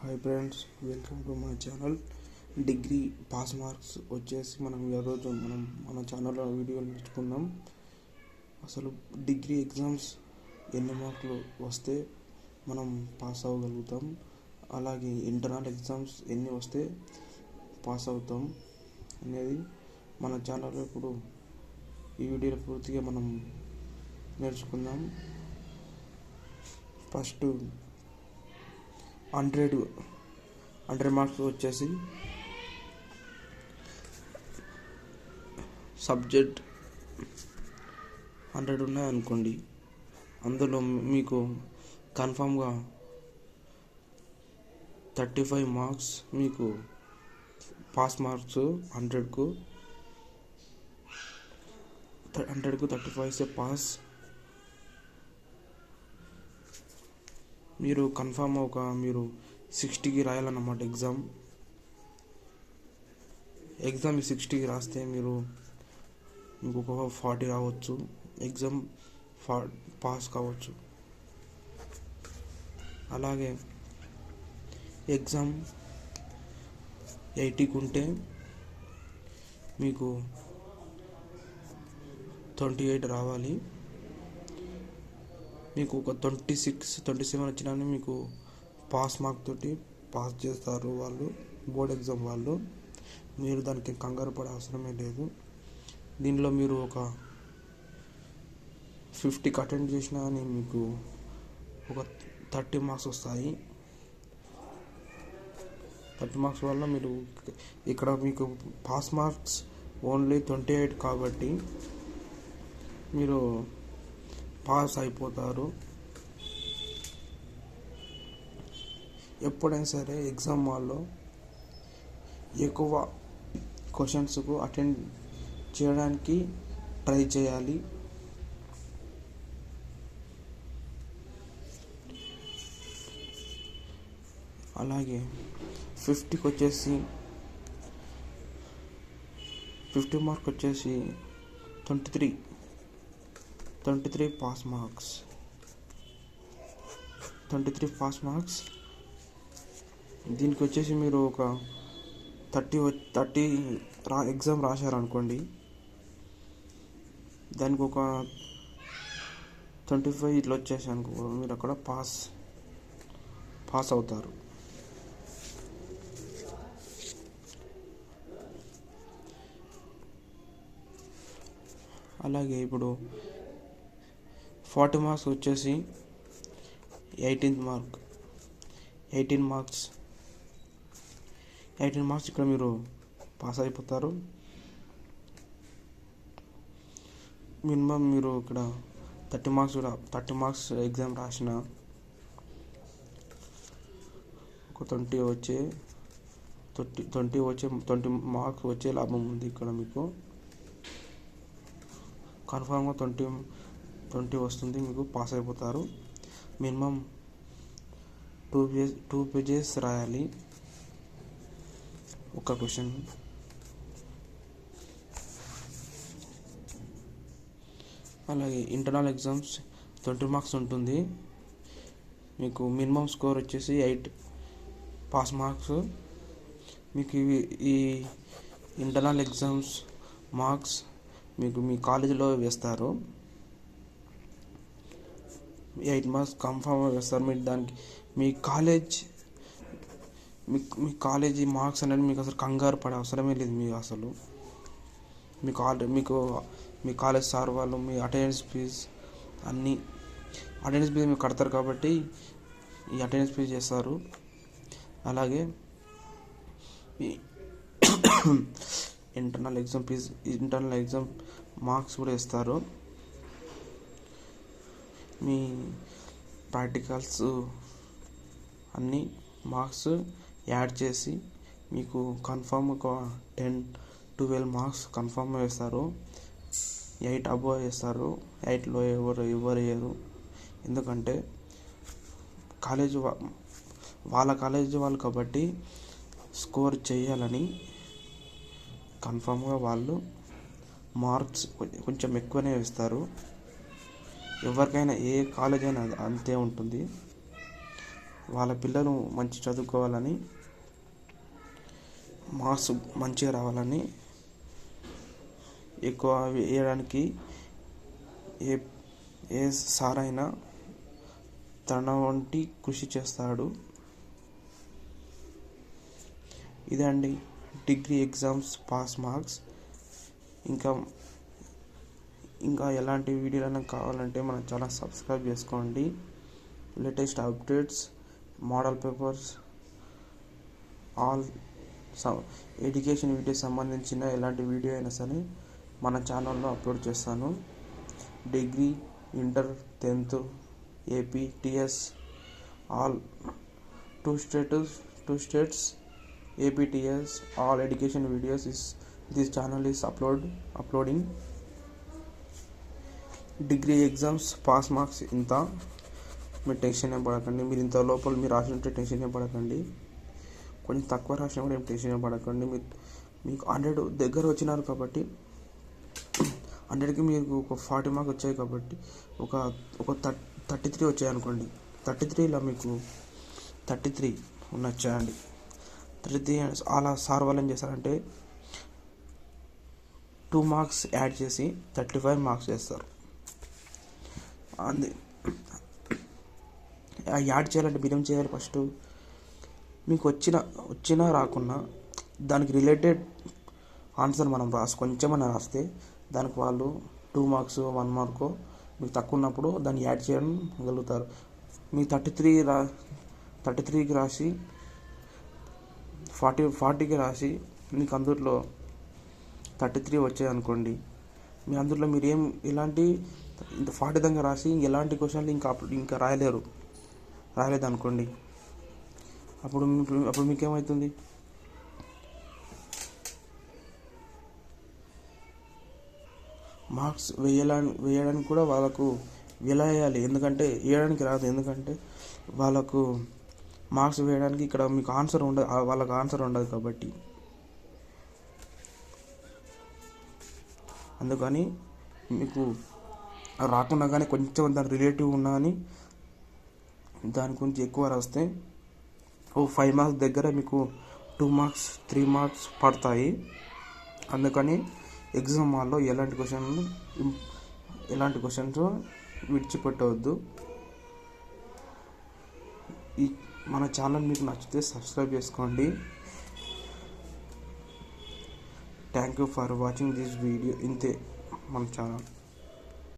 Hi friends, welcome to my channel. Degree pass marks వచ్చేసి ఈరోజు మన ఛానల్లో వీడియోలు నేర్చుకుందాం. అసలు డిగ్రీ ఎగ్జామ్స్ ఎన్ని మార్కులు వస్తే మనం పాస్ అవ్వగలుగుతాం, అలాగే ఇంటర్నల్ ఎగ్జామ్స్ ఎన్ని వస్తే పాస్ అవుతాం అనేది మన ఛానల్లో ఇప్పుడు ఈ వీడియోలో పూర్తిగా మనం నేర్చుకుందాం. ఫస్ట్ 100 మార్క్స్ వచ్చేసి సబ్జెక్ట్ 100 ఉన్నాయనుకోండి, అందులో మీకు కన్ఫామ్గా 35 మార్క్స్ మీకు పాస్ మార్క్స్. 100కు 35 పాస్. మీరు కన్ఫామ్ మీరు 60కి రాయాలన్నమాట. ఎగ్జామ్ 60కి రాస్తే మీకు ఒక 40 రావచ్చు, ఎగ్జామ్ పాస్ కావచ్చు. అలాగే ఎగ్జామ్ 80కి ఉంటే మీకు 28 రావాలి. మీకు ఒక 27 వచ్చినా మీకు పాస్ మార్క్ తోటి పాస్ చేస్తారు వాళ్ళు, బోర్డ్ ఎగ్జామ్ వాళ్ళు. మీరు దానికి కంగారు పడే అవసరమే లేదు. దీనిలో మీరు ఒక 50కి అటెండ్ చేసినా కానీ మీకు ఒక 30 మార్క్స్ వస్తాయి. 30 మార్క్స్ వల్ల మీరు ఇక్కడ మీకు పాస్ మార్క్స్ ఓన్లీ 28 కాబట్టి మీరు పాస్ అయిపోతారు. ఎప్పుడైనా సరే ఎగ్జామ్ హాల్లో ఎక్కువ క్వశ్చన్స్కు అటెండ్ చేయడానికి ట్రై చేయాలి. అలాగే 50కి వచ్చేసి 50 మార్క్ వచ్చేసి 23 పాస్ మార్క్స్. 23 pass marks. దీనికి వచ్చేసి మీరు ఒక 30 ఎగ్జామ్ రాశారనుకోండి, దానికి ఒక 25 ఇట్లా వచ్చేసి అనుకో, మీరు అక్కడ పాస్ అవుతారు. అలాగే ఇప్పుడు 40 మార్క్స్ వచ్చేసి 18 మార్క్స్. ఇక్కడ మీరు పాస్ అయిపోతారు. మినిమం మీరు ఇక్కడ 30 మార్క్స్ ఎగ్జామ్ రాసిన ఒక 20 మార్క్స్ వచ్చే లాభం ఉంది. ఇక్కడ మీకు కన్ఫామ్గా 20 వస్తుంది, మీకు పాస్ అయిపోతారు. మినిమం 2 పేజెస్ రాయాలి ఒక క్వశ్చన్. అలాగే ఇంటర్నల్ ఎగ్జామ్స్ 20 మార్క్స్ ఉంటుంది. మీకు మినిమం స్కోర్ వచ్చేసి 8 పాస్ మార్క్స్. మీకు ఈ ఇంటర్నల్ ఎగ్జామ్స్ మార్క్స్ మీకు మీ కాలేజీలో వేస్తారు. 8 మార్క్స్ కన్ఫామ్గా వేస్తారు. మీరు దానికి మీ కాలేజీ మార్క్స్ అనేది మీకు అసలు కంగారు పడే అవసరమే లేదు. మీకు మీ కాలేజ్ సార్ వాళ్ళు మీ అటెండెన్స్ ఫీజ్ మీరు కడతారు కాబట్టి ఈ అటెండెన్స్ ఫీజ్ చేస్తారు. అలాగే ఇంటర్నల్ ఎగ్జామ్ మార్క్స్ కూడా ఇస్తారు. మీ ప్రాక్టికల్స్ అన్ని మార్క్స్ యాడ్ చేసి మీకు కన్ఫామ్ ఒక 10-12 మార్క్స్ కన్ఫామ్గా వేస్తారు. 8 అబోవ్ వేస్తారు. 8లో ఎవరు వేయరు. ఎందుకంటే వాళ్ళ కాలేజీ వాళ్ళు కాబట్టి స్కోర్ చేయాలని కన్ఫామ్గా వాళ్ళు మార్క్స్ కొంచెం ఎక్కువనే వేస్తారు. ఎవరికైనా ఏ కాలేజ్ అయినా అంతే ఉంటుంది. వాళ్ళ పిల్లలు మంచి చదువుకోవాలని, మార్క్స్ మంచిగా రావాలని ఎక్కువ వేయడానికి ఏ సార్ అయినా తన వంటి కృషి చేస్తాడు. ఇదండి డిగ్రీ ఎగ్జామ్స్ పాస్ మార్క్స్. ఇంకా ఎలాంటి వీడియోలైనా కావాలంటే మన ఛానల్ సబ్స్క్రైబ్ చేసుకోండి. Latest updates, model papers, all education videos సంబంధించిన ఎలాంటి వీడియో అయినా సరే మన ఛానల్లో అప్లోడ్ చేస్తాను. Degree, inter, 10th, AP, TS, all two states AP, TS, all education videos this channel is uploading. Degree exams pass marks ఇంత, మీరు టెన్షన్ ఏం పడకండి. మీరు ఇంత లోపల మీరు రాసినట్టే టెన్షన్ ఏం పడకండి. కొంచెం తక్కువ రాసినా కూడా ఏం టెన్షన్ ఏం పడకండి. మీకు 100 దగ్గర వచ్చినారు కాబట్టి 100కి మీకు ఒక 40 మార్క్స్ వచ్చాయి కాబట్టి ఒక 33 వచ్చాయి అనుకోండి. 33లో మీకు 33 వచ్చాయండి. 33 అలా సార్ వాళ్ళు ఏం చేస్తారంటే 2 మార్క్స్ యాడ్ చేసి 35 మార్క్స్ చేస్తారు. యాడ్ చేయాలంటే మీరు ఏం చేయాలి, ఫస్ట్ మీకు వచ్చినా రాకున్నా దానికి రిలేటెడ్ ఆన్సర్ మనం కొంచెమన్నా రాస్తే దానికి వాళ్ళు 2 మార్క్స్ 1 మార్కో మీకు తక్కువ ఉన్నప్పుడు దాన్ని యాడ్ చేయగలుగుతారు. మీ 33కి రాసి 40కి రాసి మీకు అందులో 33 వచ్చాయి అనుకోండి. మీ అందులో మీరు ఎలాంటి 40 దాకా రాసి ఎలాంటి క్వశ్చన్లు ఇంకా రాయలేదనుకోండి. అప్పుడు మీకేమవుతుంది, మార్క్స్ వేయడానికి కూడా వాళ్ళకు ఎలా వేయాలి, ఎందుకంటే వేయడానికి రాదు. ఎందుకంటే వాళ్ళకు మార్క్స్ వేయడానికి ఇక్కడ మీకు ఆన్సర్ ఉండదు, వాళ్ళకి ఆన్సర్ ఉండదు కాబట్టి. అందుకని మీకు రాకున్నా కానీ కొంచెం దాని రిలేటివ్ ఉన్నా కానీ దాని గురించి ఎక్కువ రాస్తే 5 మార్క్స్ దగ్గర మీకు 2 మార్క్స్ 3 మార్క్స్ పడతాయి. అందుకని ఎగ్జామ్ హాల్లో ఎలాంటి క్వశ్చన్స్ విడిచిపెట్టవద్దు. మన ఛానల్ మీకు నచ్చితే సబ్స్క్రైబ్ చేసుకోండి. Thank you for watching this video. ఇంతే మన ఛానల్.